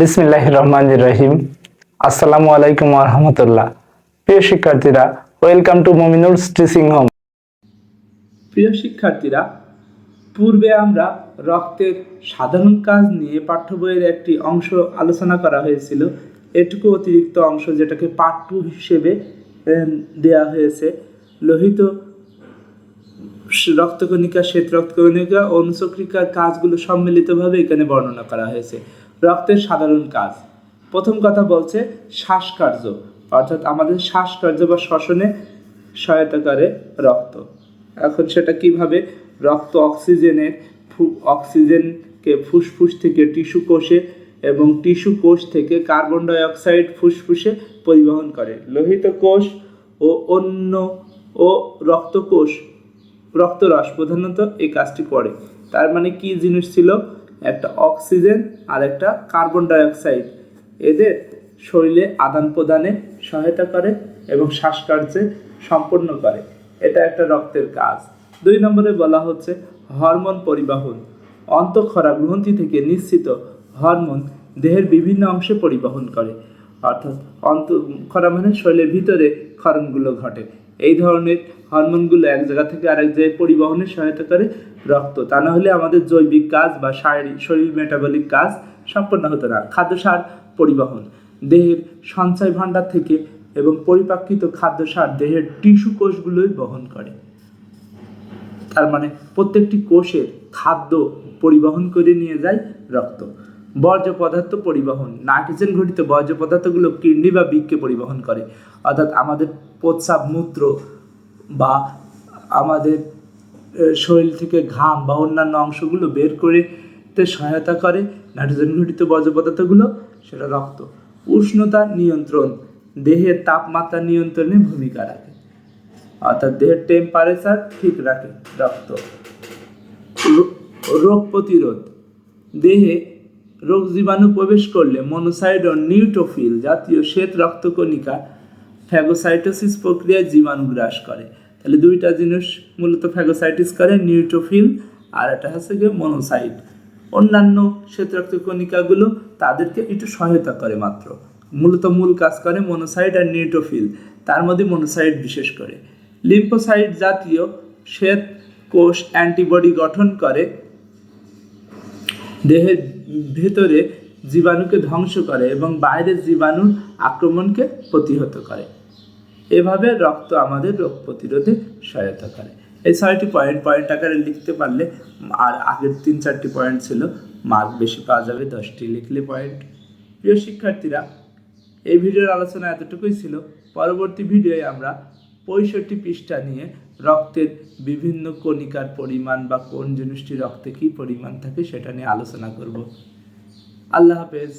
বিসমিল্লাহির রহমানির রহিম। আসসালামু আলাইকুম ওয়া রাহমাতুল্লাহ। প্রিয় শিক্ষার্থীরা, ওয়েলকাম টু মুমিনুলস টিচিং হোম। প্রিয় শিক্ষার্থীরা, পূর্বে আমরা রক্তের সাধারণ কাজ নিয়ে পাঠ্য বইয়ের একটি অংশ আলোচনা করা হয়েছিল। এটুকু অতিরিক্ত অংশ, যেটাকে পার্ট 2 হিসেবে দেয়া হয়েছে। লোহিত রক্তকণিকা, শ্বেত রক্তকণিকা ও অনুচক্রিকার কাজগুলো সম্মিলিতভাবে এখানে বর্ণনা করা হয়েছে। রক্তের সাধারণ কাজ, প্রথম কথা বলছে শ্বাসকার্য, অর্থাৎ আমাদের শ্বাসকার্য বা শ্বসনে সহায়তা করে রক্ত। এখন সেটা কিভাবে? রক্ত অক্সিজেনকে ফুসফুস থেকে টিস্যু কোষে এবং টিস্যু কোষ থেকে কার্বন ডাই অক্সাইড ফুসফুসে পরিবহন করে। লোহিত কোষ ও রক্তকোষ, রক্তরস প্রধানত এই কাজটি করে। তার মানে কি জিনিস ছিল? একটা অক্সিজেন আর একটা কার্বন ডাই অক্সাইড, এদের শরীরে আদান প্রদানে সহায়তা করে এবং শ্বাসকার্যে সম্পন্ন করে। এটা একটা রক্তের কাজ। 2 নম্বরে বলা হচ্ছে হরমোন পরিবহন। অন্তঃক্ষরা গ্রন্থি থেকে নিঃসৃত হরমোন দেহের বিভিন্ন অংশে পরিবহন করে, অর্থাৎ অন্তঃক্ষরা মানে শরীরের ভিতরে ক্ষরণগুলো ঘটে। এই ধরনের হরমোনগুলো এক জায়গা থেকে আরেক জায়গায় পরিবহনে সহায়তা করে রক্ত। তা না হলে আমাদের জৈবিক কাজ বা শরীর মেটাবলিক কাজ সম্পন্ন হতো না। খাদ্যসার পরিবহন, দেহের সঞ্চয় ভাণ্ডার থেকে এবং পরিপাকৃত খাদ্যসার দেহের টিস্যু কোষগুলোই বহন করে। তার মানে প্রত্যেকটি কোষের খাদ্য পরিবহন করে নিয়ে যায় রক্ত। বর্জ্য পদার্থ পরিবহন, নাইট্রোজেন ঘটিত বর্জ্য পদার্থগুলো কিডনি বা বৃক্কে পরিবহন করে, অর্থাৎ আমাদের প্রস্রাব, মূত্র বা আমাদের শরীর থেকে ঘাম বা অন্যান্য অংশগুলো বের করতে সহায়তা করে নাইট্রোজেন ঘটিত বর্জ্য পদার্থগুলো, সেটা রক্ত। উষ্ণতা নিয়ন্ত্রণ, দেহের তাপমাত্রা নিয়ন্ত্রণে ভূমিকা রাখে, অর্থাৎ দেহের টেম্পারেচার ঠিক রাখে রক্ত। রোগ প্রতিরোধ, দেহে রোগ জীবাণু প্রবেশ করলে মনোসাইট ও নিউট্রোফিল জাতীয় শ্বেত রক্তকণিকা ফ্যাগোসাইটোসিস প্রক্রিয়ায় জীবাণু গ্রাস করে। তাহলে দুইটা জিনিস মূলত ফ্যাগোসাইটিস করে, নিউট্রোফিল আর এটা হচ্ছে গিয়ে মনোসাইট। অন্যান্য শ্বেত রক্তকণিকাগুলো তাদেরকে একটু সহায়তা করে মাত্র, মূলত মূল কাজ করে মনোসাইট আর নিউট্রোফিল, তার মধ্যে মনোসাইট বিশেষ করে। লিম্ফোসাইট জাতীয় শ্বেত কোষ অ্যান্টিবডি গঠন করে, দেহের ভেতরে জীবাণুকে ধ্বংস করে এবং বাইরের জীবাণুর আক্রমণকে প্রতিহত করে। এভাবে রক্ত আমাদের রোগ প্রতিরোধে সহায়তা করে। এই 6টি পয়েন্ট আকারে লিখতে পারলে, আর আগের 3-4টি পয়েন্ট ছিল, মার্ক বেশি পাওয়া যাবে, 10টি লিখলে পয়েন্ট। প্রিয় শিক্ষার্থীরা, এই ভিডিওর আলোচনা এতটুকুই ছিল। পরবর্তী ভিডিওয়ে আমরা 65 পৃষ্ঠা নিয়ে রক্তের বিভিন্ন কণিকার পরিমাণ বা কোন জিনিসটি রক্তে কী পরিমাণ থাকে সেটা নিয়ে আলোচনা করব। আল্লাহ হাফেজ।